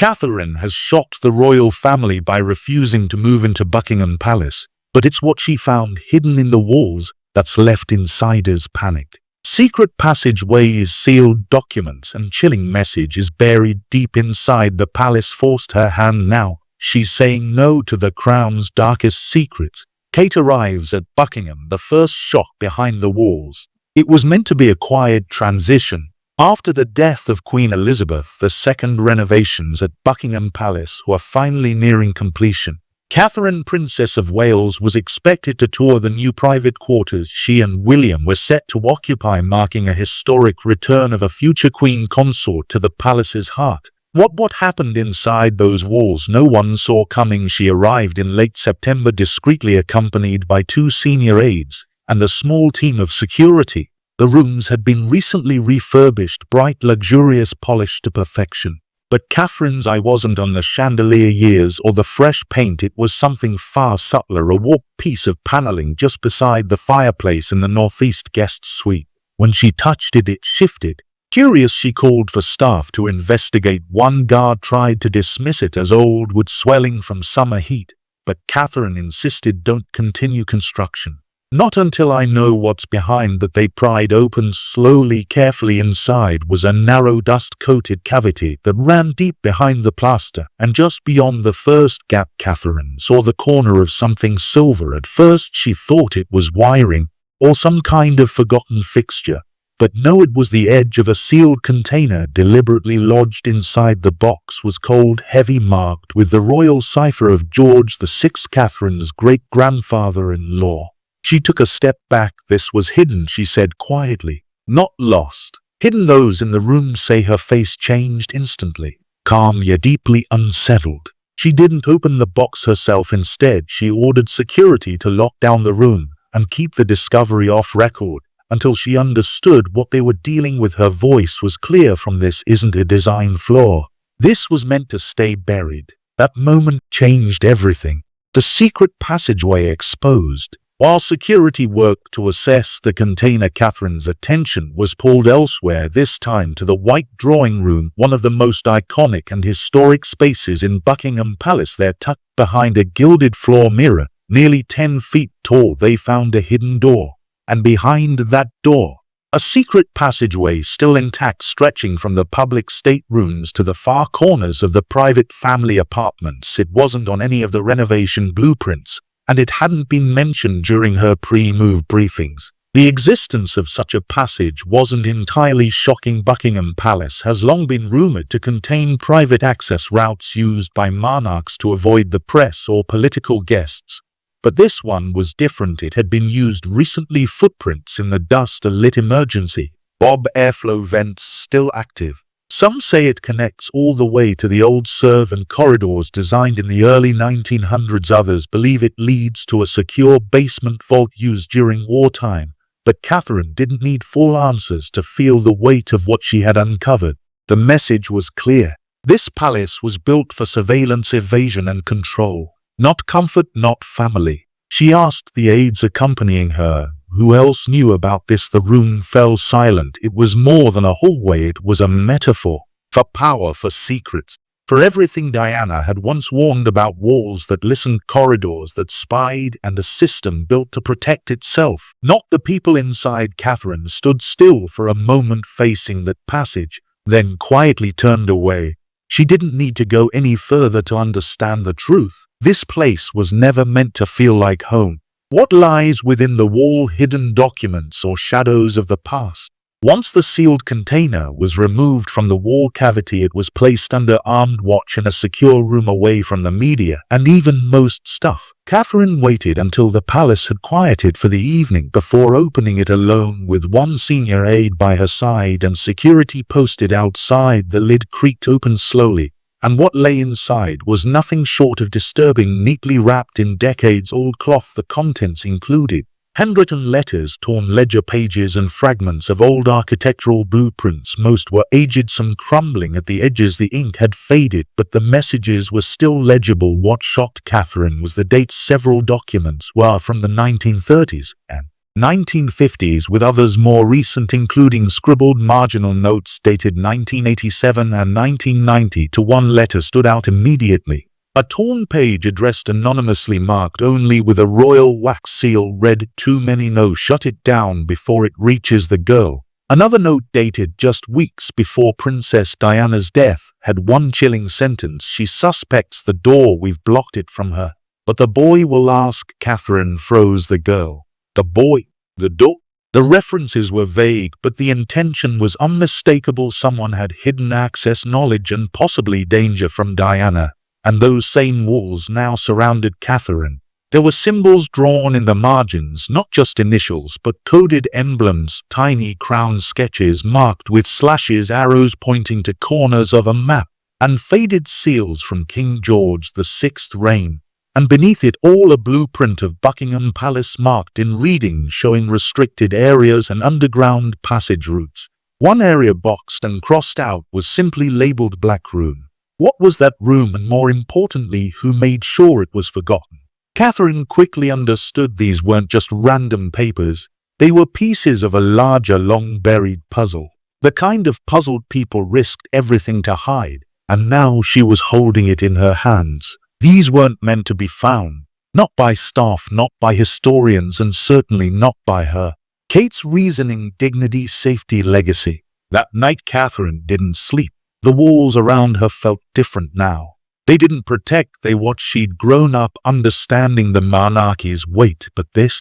Catherine has shocked the royal family by refusing to move into Buckingham Palace, but it's what she found hidden in the walls that's left insiders panicked. Secret passageways, sealed documents, and chilling messages buried deep inside the palace forced her hand now. She's saying no to the crown's darkest secrets. Kate arrives at Buckingham, the first shock behind the walls. It was meant to be a quiet transition. After the death of Queen Elizabeth II, renovations at Buckingham Palace were finally nearing completion. Catherine, Princess of Wales, was expected to tour the new private quarters she and William were set to occupy, marking a historic return of a future queen consort to the palace's heart. What happened inside those walls no one saw coming. She arrived in late September, discreetly accompanied by 2 senior aides and a small team of security. The rooms had been recently refurbished, bright, luxurious, polished to perfection. But Catherine's eye wasn't on the chandelier years or the fresh paint. It was something far subtler, a warped piece of paneling just beside the fireplace in the northeast guest suite. When she touched it, it shifted. Curious, she called for staff to investigate. One guard tried to dismiss it as old wood swelling from summer heat, but Catherine insisted, "Don't continue construction. Not until I know what's behind that." They pried open slowly, carefully. Inside was a narrow, dust-coated cavity that ran deep behind the plaster, and just beyond the first gap Catherine saw the corner of something silver. At first she thought it was wiring or some kind of forgotten fixture, but no, it was the edge of a sealed container. Deliberately lodged inside the box was cold, heavy, marked with the royal cipher of George VI, Catherine's great-grandfather-in-law. She took a step back. "This was hidden," she said quietly. "Not lost. Hidden." Those in the room say her face changed instantly, calm yet deeply unsettled. She didn't open the box herself. Instead, she ordered security to lock down the room and keep the discovery off record until she understood what they were dealing with. Her voice was clear: "From this isn't a design flaw. This was meant to stay buried." That moment changed everything. The secret passageway exposed. While security worked to assess the container, Catherine's attention was pulled elsewhere, this time to the White Drawing Room, one of the most iconic and historic spaces in Buckingham Palace. There, tucked behind a gilded floor mirror, nearly 10 feet tall, they found a hidden door. And behind that door, a secret passageway still intact, stretching from the public staterooms to the far corners of the private family apartments. It wasn't on any of the renovation blueprints, and it hadn't been mentioned during her pre-move briefings. The existence of such a passage wasn't entirely shocking. Buckingham Palace has long been rumored to contain private access routes used by monarchs to avoid the press or political guests. But this one was different. It had been used recently. Footprints in the dust, a lit emergency bob, airflow vents still active. Some say it connects all the way to the old servant corridors designed in the early 1900s. Others believe it leads to a secure basement vault used during wartime. But Catherine didn't need full answers to feel the weight of what she had uncovered. The message was clear. This palace was built for surveillance, evasion, and control. Not comfort, not family. She asked the aides accompanying her, who else knew about this? The room fell silent. It was more than a hallway. It was a metaphor for power, for secrets, for everything Diana had once warned about: walls that listened, corridors that spied, and a system built to protect itself, not the people inside. Catherine stood still for a moment, facing that passage, then quietly turned away. She didn't need to go any further to understand the truth. This place was never meant to feel like home. What lies within the wall? Hidden documents or shadows of the past? Once the sealed container was removed from the wall cavity, it was placed under armed watch in a secure room away from the media and even most stuff. Catherine waited until the palace had quieted for the evening before opening it alone, with one senior aide by her side and security posted outside. The lid creaked open slowly, and what lay inside was nothing short of disturbing. Neatly wrapped in decades-old cloth, the contents included handwritten letters, torn ledger pages, and fragments of old architectural blueprints. Most were aged, some crumbling at the edges. The ink had faded, but the messages were still legible. What shocked Catherine was the dates. Several documents were from the 1930s, and 1950s, with others more recent, including scribbled marginal notes dated 1987 and 1990. To one letter stood out immediately. A torn page addressed anonymously, marked only with a royal wax seal, read, "Too many, no, shut it down before it reaches the girl." Another note dated just weeks before Princess Diana's death had one chilling sentence: "She suspects the door, we've blocked it from her. But the boy will ask." Catherine froze. The girl, the boy, the door. The references were vague, but the intention was unmistakable. Someone had hidden access, knowledge, and possibly danger from Diana. And those same walls now surrounded Catherine. There were symbols drawn in the margins, not just initials, but coded emblems, tiny crown sketches marked with slashes, arrows pointing to corners of a map, and faded seals from King George VI's reign. And beneath it all, a blueprint of Buckingham Palace marked in reading, showing restricted areas and underground passage routes. One area, boxed and crossed out, was simply labeled Black Room. What was that room, and more importantly, who made sure it was forgotten? Catherine quickly understood these weren't just random papers. They were pieces of a larger, long-buried puzzle. The kind of puzzle people risked everything to hide, and now she was holding it in her hands. These weren't meant to be found. Not by staff, not by historians, and certainly not by her. Kate's reasoning, dignity, safety, legacy. That night Catherine didn't sleep. The walls around her felt different now. They didn't protect, they watched. She'd grown up understanding the monarchy's weight, but this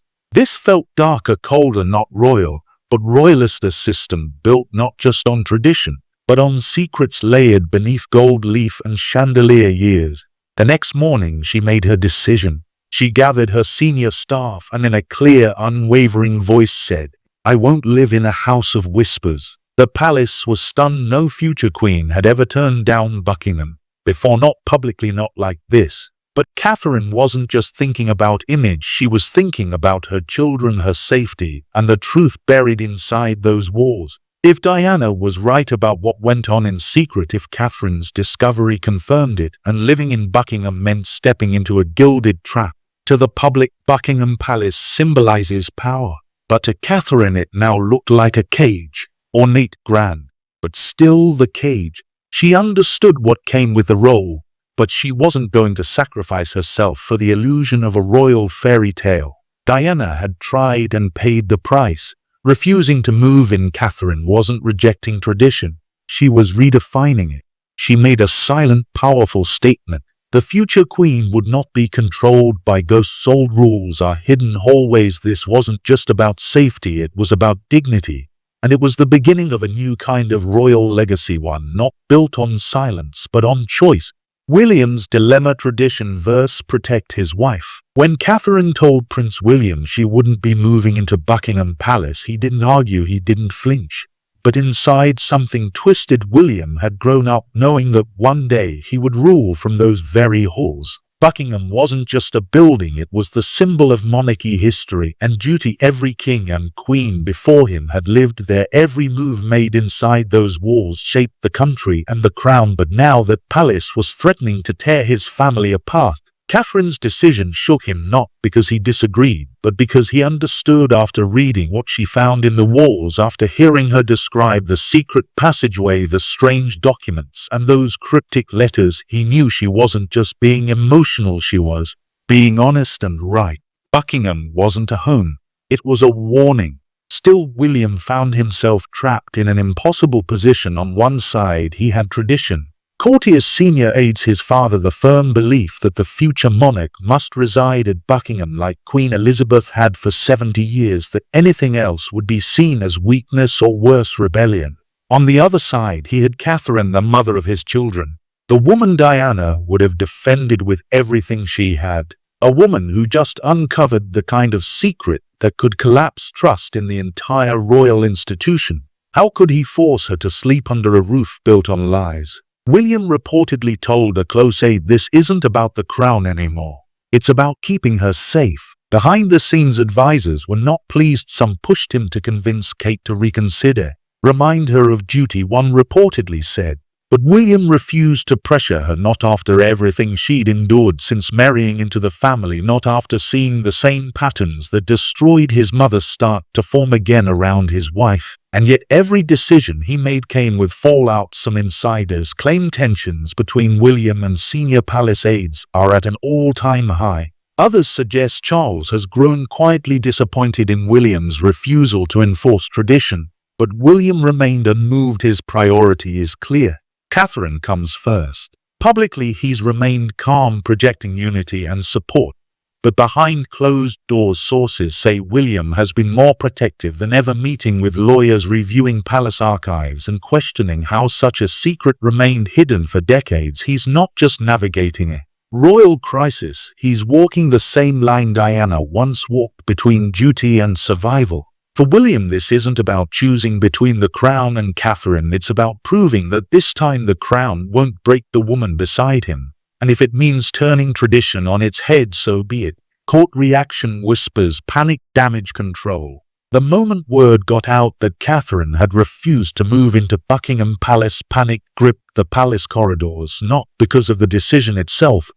felt darker, colder, not royal, but royalist. A system built not just on tradition, but on secrets layered beneath gold leaf and chandelier years. The next morning she made her decision. She gathered her senior staff and in a clear, unwavering voice said, "I won't live in a house of whispers." The palace was stunned. No future queen had ever turned down Buckingham before, not publicly, not like this. But Catherine wasn't just thinking about image, she was thinking about her children, her safety, and the truth buried inside those walls. If Diana was right about what went on in secret, if Catherine's discovery confirmed it, and living in Buckingham meant stepping into a gilded trap, to the public, Buckingham Palace symbolizes power. But to Catherine it now looked like a cage. Ornate, grand, but still the cage. She understood what came with the role, but she wasn't going to sacrifice herself for the illusion of a royal fairy tale. Diana had tried and paid the price. Refusing to move in, Catherine wasn't rejecting tradition. She was redefining it. She made a silent, powerful statement. The future queen would not be controlled by ghosts. Old rules are hidden hallways. This wasn't just about safety, it was about dignity. And it was the beginning of a new kind of royal legacy, one not built on silence but on choice. William's dilemma: tradition versus protect his wife. When Catherine told Prince William she wouldn't be moving into Buckingham Palace, he didn't argue, he didn't flinch. But inside something twisted. William had grown up knowing that one day he would rule from those very halls. Buckingham wasn't just a building, it was the symbol of monarchy, history, and duty. Every king and queen before him had lived there. Every move made inside those walls shaped the country and the crown. But now that palace was threatening to tear his family apart, Catherine's decision shook him, not because he disagreed, but because he understood. After reading what she found in the walls, after hearing her describe the secret passageway, the strange documents, and those cryptic letters, he knew she wasn't just being emotional, she was being honest and right. Buckingham wasn't a home, it was a warning. Still, William found himself trapped in an impossible position. On one side, he had tradition. Courtiers, senior aides, his father, the firm belief that the future monarch must reside at Buckingham like Queen Elizabeth had for 70 years, that anything else would be seen as weakness or worse, rebellion. On the other side, he had Catherine, the mother of his children, the woman Diana would have defended with everything she had, a woman who just uncovered the kind of secret that could collapse trust in the entire royal institution. How could he force her to sleep under a roof built on lies? William reportedly told a close aide, "This isn't about the crown anymore. It's about keeping her safe." Behind-the-scenes advisors were not pleased. Some pushed him to convince Kate to reconsider, remind her of duty. One reportedly said, But William refused to pressure her, not after everything she'd endured since marrying into the family, not after seeing the same patterns that destroyed his mother start to form again around his wife. And yet every decision he made came with fallout. Some insiders claim tensions between William and senior palace aides are at an all-time high. Others suggest Charles has grown quietly disappointed in William's refusal to enforce tradition. But William remained unmoved. His priority is clear. Catherine comes first. Publicly, he's remained calm, projecting unity and support. But behind closed doors, sources say William has been more protective than ever, meeting with lawyers, reviewing palace archives, and questioning how such a secret remained hidden for decades. He's not just navigating a royal crisis, he's walking the same line Diana once walked, between duty and survival. For William, this isn't about choosing between the crown and Catherine, it's about proving that this time the crown won't break the woman beside him. And if it means turning tradition on its head, so be it. Court reaction: whispers, panic, damage control. The moment word got out that Catherine had refused to move into Buckingham Palace, panic gripped the palace corridors, not because of the decision itself,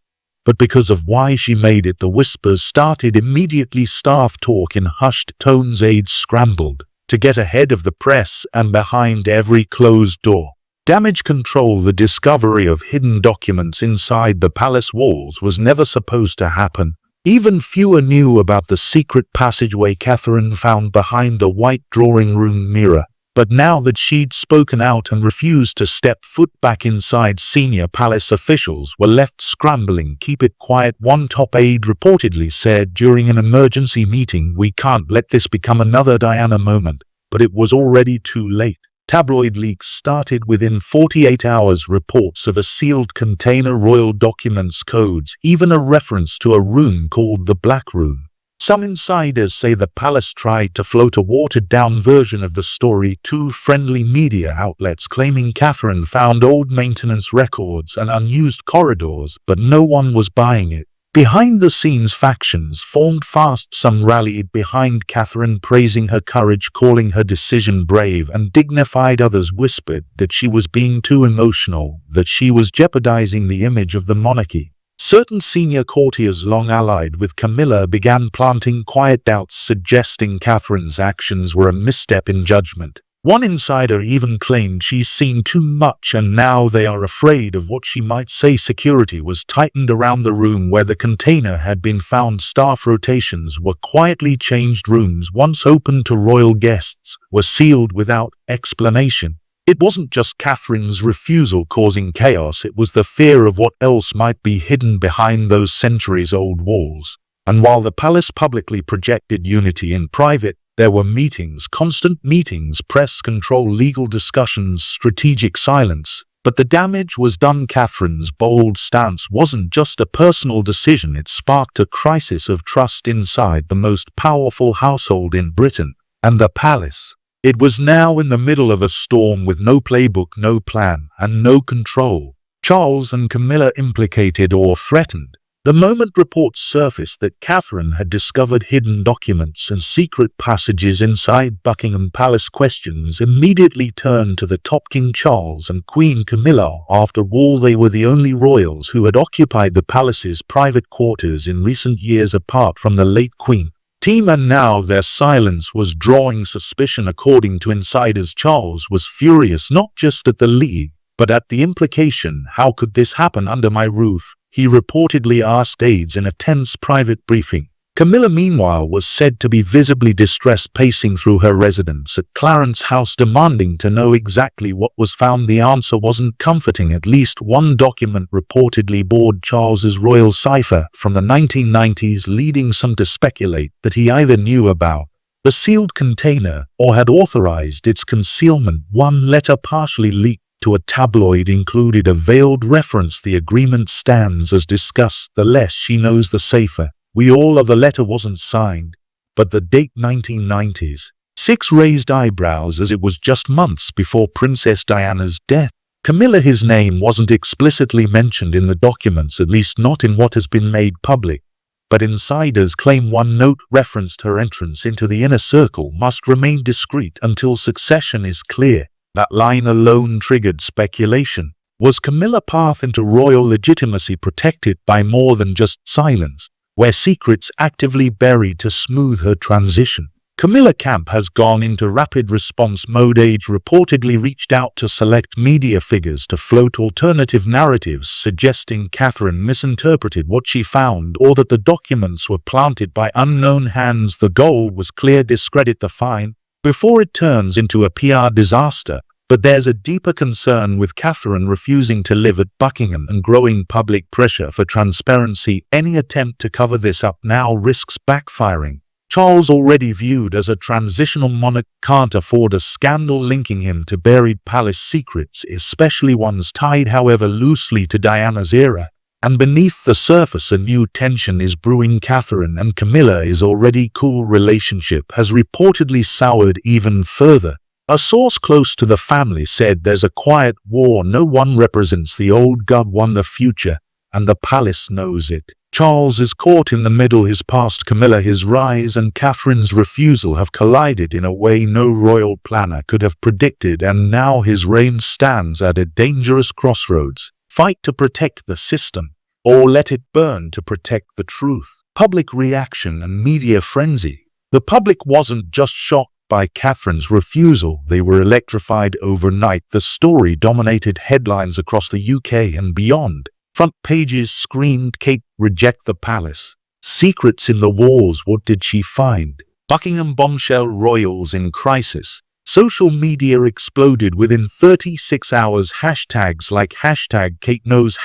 but because of why she made it. The whispers started immediately. Staff talk in hushed tones, aides scrambled to get ahead of the press, and behind every closed door, damage control. The discovery of hidden documents inside the palace walls was never supposed to happen. Even fewer knew about the secret passageway Catherine found behind the white drawing room mirror. But now that she'd spoken out and refused to step foot back inside, senior palace officials were left scrambling. Keep it quiet, one top aide reportedly said during an emergency meeting. We can't let this become another Diana moment. But it was already too late. Tabloid leaks started within 48 hours. Reports of a sealed container, royal documents, codes, even a reference to a room called the Black Room. Some insiders say the palace tried to float a watered-down version of the story. Two friendly media outlets claiming Catherine found old maintenance records and unused corridors, but no one was buying it. Behind the scenes, factions formed fast. Some rallied behind Catherine, praising her courage, calling her decision brave and dignified. Others whispered that she was being too emotional, that she was jeopardizing the image of the monarchy. Certain senior courtiers, long allied with Camilla, began planting quiet doubts, suggesting Catherine's actions were a misstep in judgment. One insider even claimed she's seen too much and now they are afraid of what she might say. Security was tightened around the room where the container had been found. Staff rotations were quietly changed. Rooms once open to royal guests were sealed without explanation. It wasn't just Catherine's refusal causing chaos, it was the fear of what else might be hidden behind those centuries-old walls. And while the palace publicly projected unity, in private, there were meetings, constant meetings, press control, legal discussions, strategic silence. But the damage was done. Catherine's bold stance wasn't just a personal decision, it sparked a crisis of trust inside the most powerful household in Britain. And the palace, it was now in the middle of a storm with no playbook, no plan, and no control. Charles and Camilla implicated or threatened. The moment reports surfaced that Catherine had discovered hidden documents and secret passages inside Buckingham Palace, questions immediately turned to the top, King Charles and Queen Camilla. After all, they were the only royals who had occupied the palace's private quarters in recent years, apart from the late Queen. And now their silence was drawing suspicion. According to insiders, Charles was furious, not just at the leak, but at the implication. How could this happen under my roof? He reportedly asked aides in a tense private briefing. Camilla, meanwhile, was said to be visibly distressed, pacing through her residence at Clarence House, demanding to know exactly what was found. The answer wasn't comforting. At least one document reportedly bore Charles's royal cipher from the 1990s, leading some to speculate that he either knew about the sealed container or had authorized its concealment. One letter, partially leaked to a tabloid, included a veiled reference: the agreement stands as discussed, the less she knows the safer. The letter wasn't signed, but the date 1990s. 6 raised eyebrows, as it was just months before Princess Diana's death. Camilla, his name wasn't explicitly mentioned in the documents, at least not in what has been made public. But insiders claim one note referenced her entrance into the inner circle must remain discreet until succession is clear. That line alone triggered speculation. Was Camilla's path into royal legitimacy protected by more than just silence, where secrets actively buried to smooth her transition? Camilla Camp has gone into rapid response mode. Age reportedly reached out to select media figures to float alternative narratives suggesting Catherine misinterpreted what she found or that the documents were planted by unknown hands. The goal was clear: discredit the find before it turns into a PR disaster. But there's a deeper concern with Catherine refusing to live at Buckingham and growing public pressure for transparency. Any attempt to cover this up now risks backfiring. Charles, already viewed as a transitional monarch, can't afford a scandal linking him to buried palace secrets, especially ones tied, however loosely, to Diana's era. And beneath the surface, a new tension is brewing. Catherine and Camilla's already cool relationship has reportedly soured even further. A source close to the family said there's a quiet war. No one represents the old guard, one the future, and the palace knows it. Charles is caught in the middle. His past, Camilla, his rise, and Catherine's refusal have collided in a way no royal planner could have predicted, and now his reign stands at a dangerous crossroads. Fight to protect the system, or let it burn to protect the truth. Public reaction and media frenzy. The public wasn't just shocked by Catherine's refusal, they were electrified overnight. The story dominated headlines across the UK and beyond. Front pages screamed, "Kate, reject the palace. Secrets in the walls, what did she find? Buckingham bombshell, royals in crisis." Social media exploded within 36 hours. Hashtags like #KateKnows,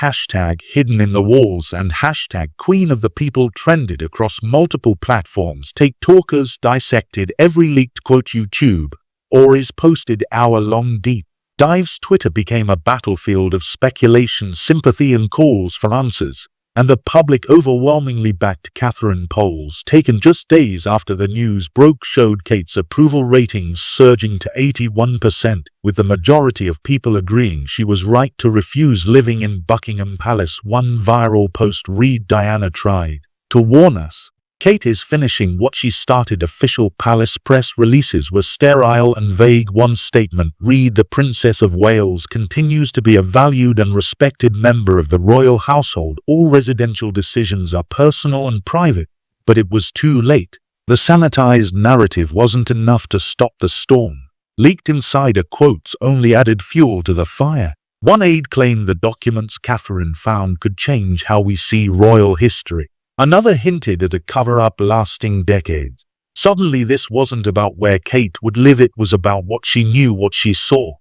#Hidden in the Walls, and #Queen of the People trended across multiple platforms. TikTokers dissected every leaked quote. YouTube or is posted hour-long deep dives. Twitter became a battlefield of speculation, sympathy, and calls for answers. And the public overwhelmingly backed Catherine. Polls taken just days after the news broke showed Kate's approval ratings surging to 81%, with the majority of people agreeing she was right to refuse living in Buckingham Palace. One viral post read, "Diana tried to warn us. Kate is finishing what she started." Official palace press releases were sterile and vague. One statement read, "The Princess of Wales continues to be a valued and respected member of the royal household. All residential decisions are personal and private." But it was too late. The sanitized narrative wasn't enough to stop the storm. Leaked insider quotes only added fuel to the fire. One aide claimed the documents Catherine found could change how we see royal history. Another hinted at a cover-up lasting decades. Suddenly this wasn't about where Kate would live, it was about what she knew, what she saw,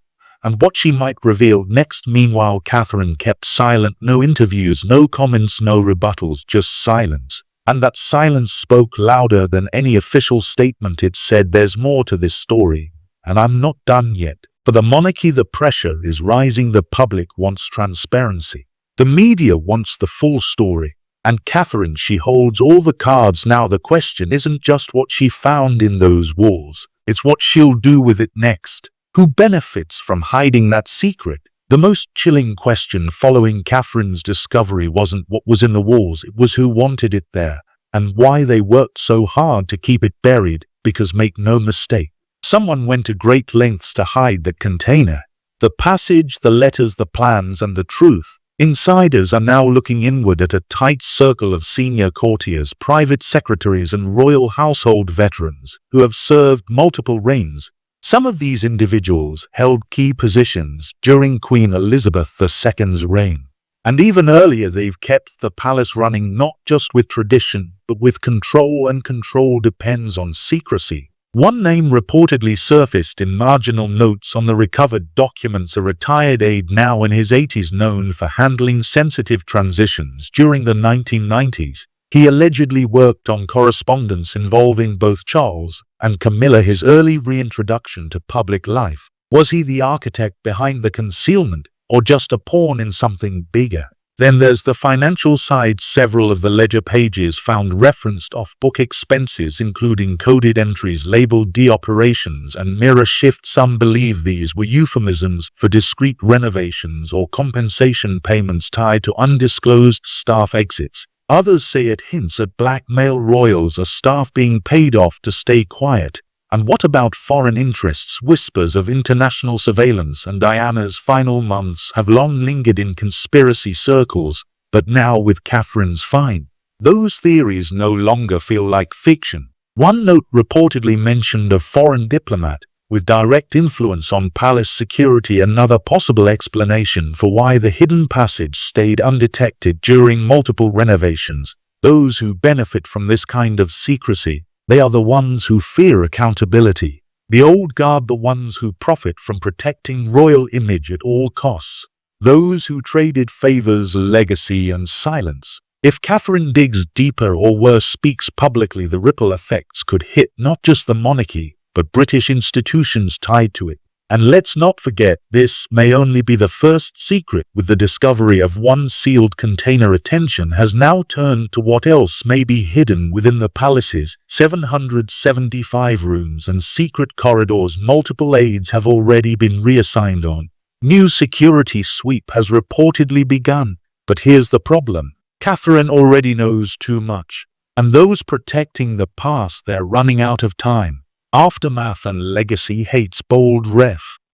and what she might reveal next. Meanwhile, Catherine kept silent. No interviews, no comments, no rebuttals, just silence. And that silence spoke louder than any official statement. It said, "There's more to this story, and I'm not done yet." For the monarchy, the pressure is rising. The public wants transparency. The media wants the full story. And Catherine, she holds all the cards now. The question isn't just what she found in those walls, it's what she'll do with it next. Who benefits from hiding that secret? The most chilling question following Catherine's discovery wasn't what was in the walls, it was who wanted it there, and why they worked so hard to keep it buried. Because make no mistake, someone went to great lengths to hide the container. The passage, the letters, the plans, and the truth. Insiders are now looking inward at a tight circle of senior courtiers, private secretaries, and royal household veterans who have served multiple reigns. Some of these individuals held key positions during Queen Elizabeth II's reign. And even earlier, they've kept the palace running not just with tradition, but with control, and control depends on secrecy. One name reportedly surfaced in marginal notes on the recovered documents: a retired aide now in his 80s known for handling sensitive transitions during the 1990s. He allegedly worked on correspondence involving both Charles and Camilla, his early reintroduction to public life. Was he the architect behind the concealment, or just a pawn in something bigger? Then there's the financial side. Several of the ledger pages found referenced off-book expenses, including coded entries labeled D operations and mirror shift. Some believe these were euphemisms for discrete renovations or compensation payments tied to undisclosed staff exits. Others say it hints at blackmail. Royals are staff being paid off to stay quiet. And what about foreign interests? Whispers of international surveillance and Diana's final months have long lingered in conspiracy circles, but now with Catherine's find, those theories no longer feel like fiction. One note reportedly mentioned a foreign diplomat with direct influence on palace security, another possible explanation for why the hidden passage stayed undetected during multiple renovations. Those who benefit from this kind of secrecy, they are the ones who fear accountability. The old guard, the ones who profit from protecting royal image at all costs. Those who traded favors, legacy, and silence. If Catherine digs deeper, or worse, speaks publicly, the ripple effects could hit not just the monarchy, but British institutions tied to it. And let's not forget, this may only be the first secret. With the discovery of one sealed container, attention has now turned to what else may be hidden within the palace's 775 rooms and secret corridors. Multiple aides have already been reassigned on. New security sweep has reportedly begun. But here's the problem. Catherine already knows too much. And those protecting the past, they're running out of time. Aftermath and legacy hates. Bold ref.